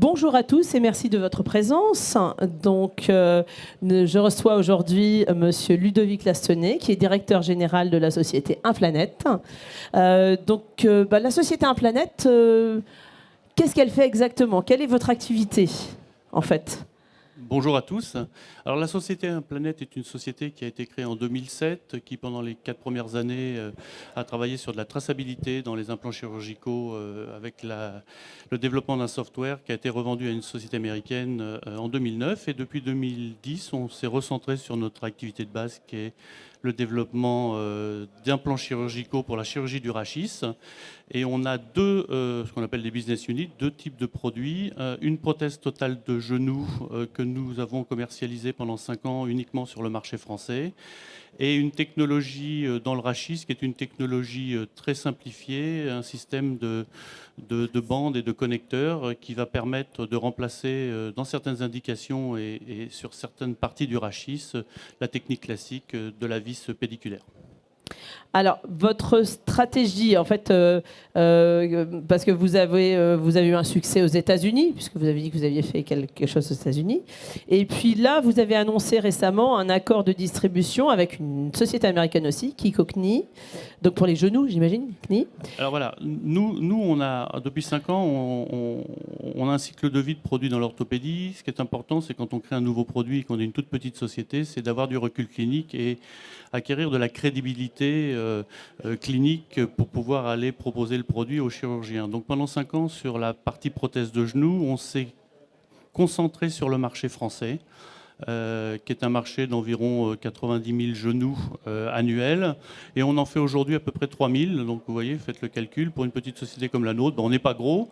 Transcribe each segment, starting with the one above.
Bonjour à tous et merci de votre présence. Donc, je reçois aujourd'hui Monsieur Ludovic Lastenay, qui est directeur général de la société Implanète. La société Implanète, qu'est-ce qu'elle fait exactement? Quelle est votre activité, en fait? Bonjour à tous. Alors, la société Implanète est une société qui a été créée en 2007, qui pendant les 4 premières années a travaillé sur de la traçabilité dans les implants chirurgicaux avec le développement d'un software qui a été revendu à une société américaine en 2009. Et depuis 2010, on s'est recentré sur notre activité de base qui est le développement d'implants chirurgicaux pour la chirurgie du rachis. Et on a ce qu'on appelle des business units, 2 types de produits. Une prothèse totale de genou que nous avons commercialisée pendant 5 ans uniquement sur le marché français. Et une technologie dans le rachis qui est une technologie très simplifiée, un système de bandes et de connecteurs qui va permettre de remplacer dans certaines indications et sur certaines parties du rachis la technique classique de la vis pédiculaire. Alors, votre stratégie, en fait, parce que vous avez eu un succès aux États-Unis, puisque vous avez dit que vous aviez fait quelque chose aux États-Unis. Et puis là, vous avez annoncé récemment un accord de distribution avec une société américaine aussi, Kiko Knie. Donc pour les genoux, j'imagine, Knie. Alors voilà, nous on a, depuis 5 ans, on a un cycle de vie de produits dans l'orthopédie. Ce qui est important, c'est quand on crée un nouveau produit et qu'on est une toute petite société, c'est d'avoir du recul clinique et acquérir de la crédibilité clinique pour pouvoir aller proposer le produit aux chirurgiens. Donc pendant 5 ans, sur la partie prothèse de genou, on s'est concentré sur le marché français, qui est un marché d'environ 90 000 genoux annuels. Et on en fait aujourd'hui à peu près 3 000. Donc vous voyez, faites le calcul. Pour une petite société comme la nôtre, on n'est pas gros,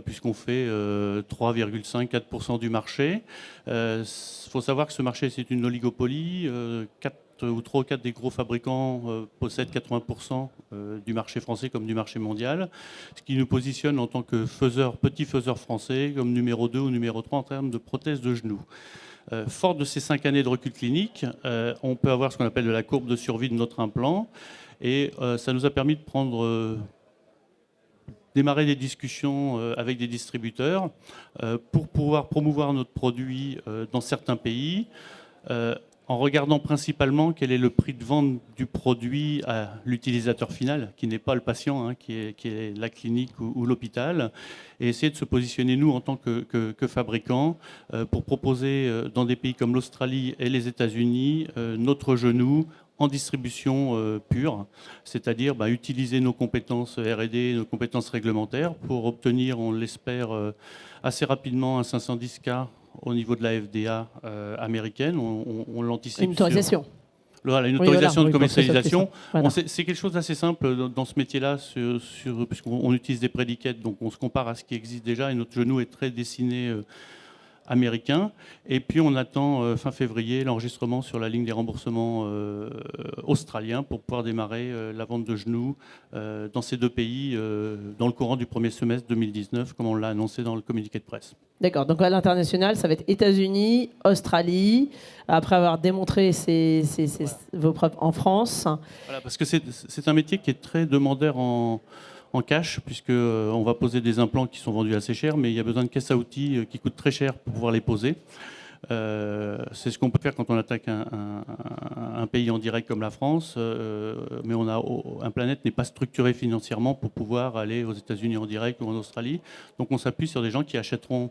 puisqu'on fait 3,5-4% du marché. Il faut savoir que ce marché, c'est une oligopolie. 3 ou 4 des gros fabricants possèdent 80% du marché français comme du marché mondial, ce qui nous positionne en tant que petit faiseur français comme numéro 2 ou numéro 3 en termes de prothèses de genoux. Fort de ces 5 années de recul clinique, on peut avoir ce qu'on appelle de la courbe de survie de notre implant, et ça nous a permis de démarrer des discussions avec des distributeurs pour pouvoir promouvoir notre produit dans certains pays, en regardant principalement quel est le prix de vente du produit à l'utilisateur final, qui n'est pas le patient, hein, qui est la clinique ou l'hôpital, et essayer de se positionner, nous, en tant que fabricants, pour proposer dans des pays comme l'Australie et les États-Unis notre genou en distribution pure, c'est-à-dire utiliser nos compétences R&D, nos compétences réglementaires pour obtenir, on l'espère, assez rapidement un 510K au niveau de la FDA américaine. On l'anticipe. Une autorisation. Voilà, une autorisation de commercialisation. Voilà. C'est quelque chose d'assez simple dans ce métier-là, puisqu'on utilise des prédicates, donc on se compare à ce qui existe déjà, et notre genou est très dessiné américain. Et puis on attend fin février l'enregistrement sur la ligne des remboursements australiens pour pouvoir démarrer la vente de genoux dans ces 2 pays dans le courant du premier semestre 2019, comme on l'a annoncé dans le communiqué de presse. D'accord, donc à l'international, ça va être États-Unis, Australie, après avoir démontré vos preuves en France. Voilà, parce que c'est un métier qui est très demandeur en cash, puisqu'on va poser des implants qui sont vendus assez cher, mais il y a besoin de caisses à outils qui coûtent très cher pour pouvoir les poser. C'est ce qu'on peut faire quand on attaque un pays en direct comme la France, mais Implanète n'est pas structuré financièrement pour pouvoir aller aux États-Unis en direct ou en Australie. Donc on s'appuie sur des gens qui achèteront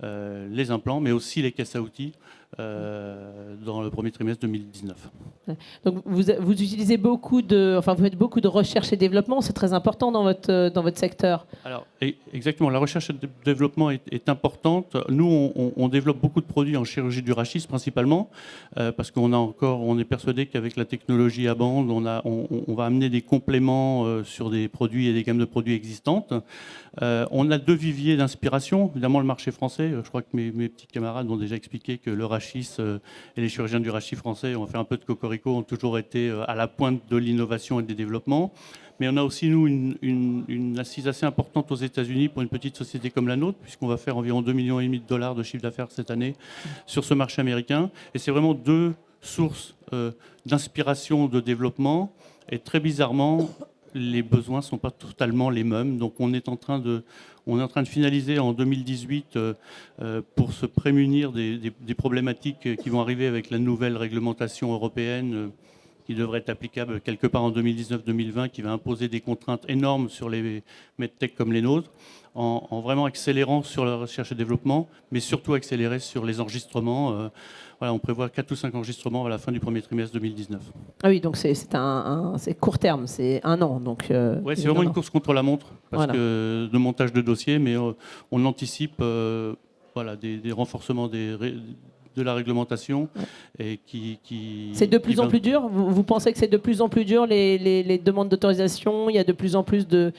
les implants, mais aussi les caisses à outils dans le premier trimestre 2019. Donc vous utilisez vous faites beaucoup de recherche et développement, c'est très important dans votre secteur. Alors exactement, la recherche et le développement est importante. Nous, on développe beaucoup de produits en chirurgie du rachis principalement, parce on est persuadé qu'avec la technologie à bande, on va amener des compléments sur des produits et des gammes de produits existantes. On a 2 viviers d'inspiration. Évidemment, le marché français. Je crois que mes petits camarades ont déjà expliqué que le rachis et les chirurgiens du rachis français ont fait un peu de cocorico, ont toujours été à la pointe de l'innovation et des développements. Mais on a aussi, nous, une assise assez importante aux États-Unis pour une petite société comme la nôtre, puisqu'on va faire environ 2,5 millions de dollars de chiffre d'affaires cette année sur ce marché américain. Et c'est vraiment 2 sources d'inspiration, de développement. Et très bizarrement, les besoins ne sont pas totalement les mêmes. Donc on est en train de finaliser en 2018 pour se prémunir des problématiques qui vont arriver avec la nouvelle réglementation européenne qui devrait être applicable quelque part en 2019-2020, qui va imposer des contraintes énormes sur les medtech comme les nôtres, en vraiment accélérant sur la recherche et développement, mais surtout accélérer sur les enregistrements. Voilà, on prévoit 4 ou 5 enregistrements à la fin du premier trimestre 2019. Ah oui, donc c'est court terme, c'est 1 an. Oui, c'est vraiment une course contre la montre, parce que de montage de dossiers, mais on anticipe des renforcements de la réglementation. Et c'est de plus en plus dur. Vous pensez que c'est de plus en plus dur les demandes d'autorisation? Il y a de plus en plus de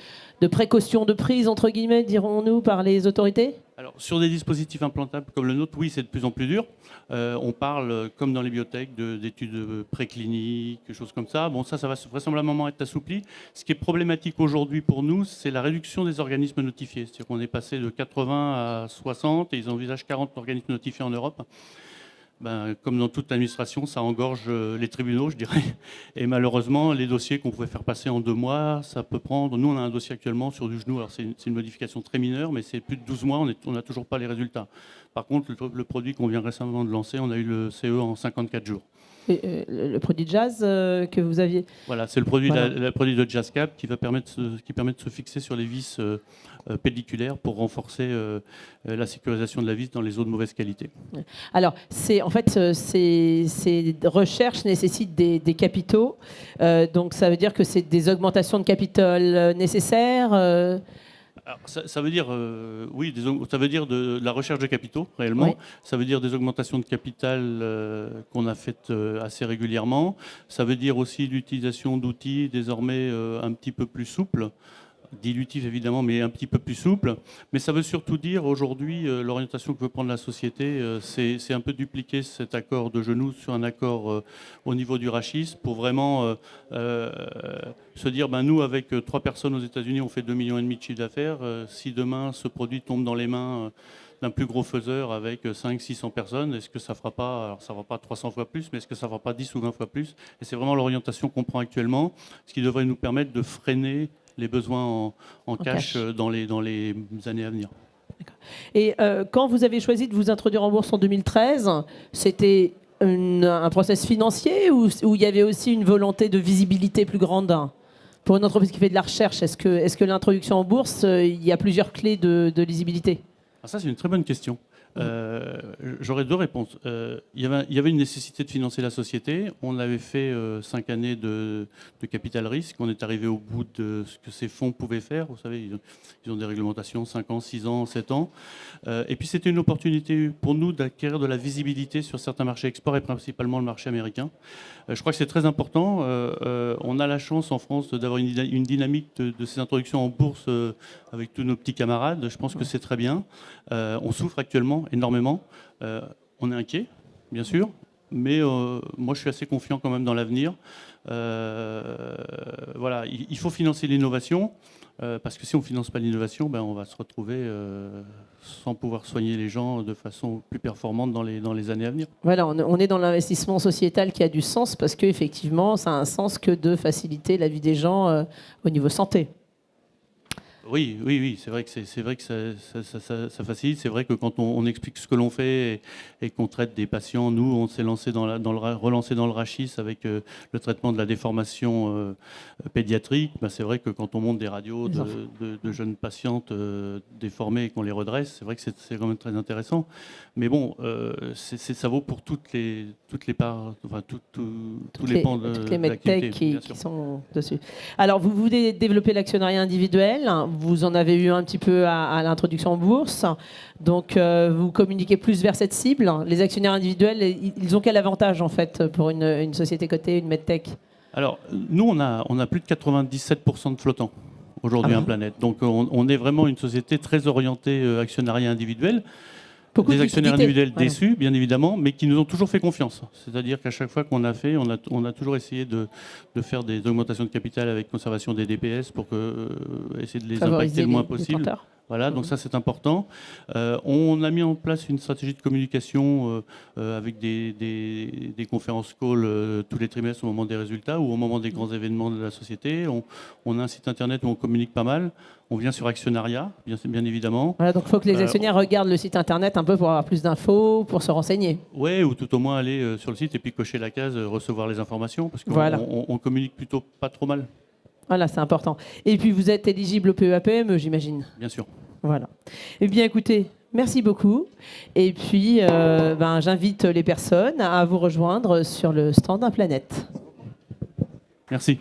précautions de prise, entre guillemets, dirons-nous, par les autorités? Alors, sur des dispositifs implantables comme le nôtre, oui, c'est de plus en plus dur. On parle, comme dans les biotech, d'études précliniques, choses comme ça. Bon, ça va vraisemblablement être assoupli. Ce qui est problématique aujourd'hui pour nous, c'est la réduction des organismes notifiés. C'est-à-dire qu'on est passé de 80 à 60 et ils envisagent 40 organismes notifiés en Europe. Comme dans toute administration, ça engorge les tribunaux, je dirais. Et malheureusement, les dossiers qu'on pouvait faire passer en 2 mois, ça peut prendre... Nous, on a un dossier actuellement sur du genou. Alors, c'est une modification très mineure, mais c'est plus de 12 mois, on n'a toujours pas les résultats. Par contre, le produit qu'on vient récemment de lancer, on a eu le CE en 54 jours. Et, le produit Jazz que vous aviez... Voilà, c'est le produit, le produit de JazzCap qui permet de se fixer sur les vis pelliculaires pour renforcer la sécurisation de la vis dans les eaux de mauvaise qualité. Alors, ces recherches nécessitent des capitaux. Donc, ça veut dire que c'est des augmentations de capital nécessaires Alors, ça veut dire, oui, ça veut dire de la recherche de capitaux, réellement. Oui. Ça veut dire des augmentations de capital qu'on a faites assez régulièrement. Ça veut dire aussi l'utilisation d'outils désormais un petit peu plus souples, dilutifs évidemment, mais un petit peu plus souples. Mais ça veut surtout dire aujourd'hui, l'orientation que veut prendre la société, c'est un peu dupliquer cet accord de genoux sur un accord au niveau du rachis pour vraiment se dire, nous, avec 3 personnes aux États-Unis, on fait 2,5 millions de chiffre d'affaires. Si demain, ce produit tombe dans les mains d'un plus gros faiseur avec 500-600 personnes, est-ce que ça ne fera pas, alors ça ne fera pas 300 fois plus, mais est-ce que ça ne fera pas 10 ou 20 fois plus? Et c'est vraiment l'orientation qu'on prend actuellement, ce qui devrait nous permettre de freiner les besoins en cash dans les années à venir. Et quand vous avez choisi de vous introduire en bourse en 2013, c'était un process financier ou il y avait aussi une volonté de visibilité plus grande? Pour une entreprise qui fait de la recherche, est-ce que l'introduction en bourse, il y a plusieurs clés de lisibilité? Ça, c'est une très bonne question. J'aurais 2 réponses. Il y avait une nécessité de financer la société. On avait fait 5 années de capital risque. On est arrivé au bout de ce que ces fonds pouvaient faire. Vous savez, ils ont des réglementations 5 ans, 6 ans, 7 ans. Et puis c'était une opportunité pour nous d'acquérir de la visibilité sur certains marchés export et principalement le marché américain. Je crois que c'est très important. On a la chance en France d'avoir une dynamique de ces introductions en bourse avec tous nos petits camarades. Je pense que c'est très bien. On souffre actuellement énormément. On est inquiet, bien sûr, mais moi je suis assez confiant quand même dans l'avenir. Voilà, il faut financer l'innovation, parce que si on ne finance pas l'innovation, on va se retrouver sans pouvoir soigner les gens de façon plus performante dans les années à venir. Voilà, on est dans l'investissement sociétal qui a du sens, parce qu'effectivement, ça a un sens que de faciliter la vie des gens au niveau santé. Oui, c'est vrai que ça facilite. C'est vrai que quand on explique ce que l'on fait et qu'on traite des patients, nous, on s'est relancé dans le rachis avec le traitement de la déformation pédiatrique. C'est vrai que quand on monte des radios de jeunes patientes déformées et qu'on les redresse, c'est vrai que c'est quand même très intéressant. Mais bon, ça vaut pour toutes les parts, enfin tous les pans de l'activité. Toutes les medtech qui sont dessus. Alors, vous voulez développer l'actionnariat individuel. Vous en avez eu un petit peu à l'introduction en bourse. Donc, vous communiquez plus vers cette cible. Les actionnaires individuels, ils ont quel avantage, en fait, pour une société cotée, une medtech? Alors, nous, on a plus de 97% de flottants aujourd'hui en planète. Donc, on est vraiment une société très orientée actionnariat individuel. Des actionnaires individuels déçus, bien évidemment, mais qui nous ont toujours fait confiance. C'est-à-dire qu'à chaque fois qu'on a fait, on a toujours essayé de faire des augmentations de capital avec conservation des DPS pour essayer de les impacter le moins possible. Voilà, donc ça c'est important. On a mis en place une stratégie de communication avec des conférences call tous les trimestres au moment des résultats ou au moment des grands événements de la société. On a un site internet où on communique pas mal. On vient sur Actionnariat, bien évidemment. Voilà, donc il faut que les actionnaires regardent le site internet un peu pour avoir plus d'infos, pour se renseigner. Oui, ou tout au moins aller sur le site et puis cocher la case, recevoir les informations, parce qu'on Voilà. on communique plutôt pas trop mal. Voilà, c'est important. Et puis vous êtes éligible au PEA-PME, j'imagine. Bien sûr. Voilà. Eh bien, écoutez, merci beaucoup. Et puis, j'invite les personnes à vous rejoindre sur le stand Implanète. Merci.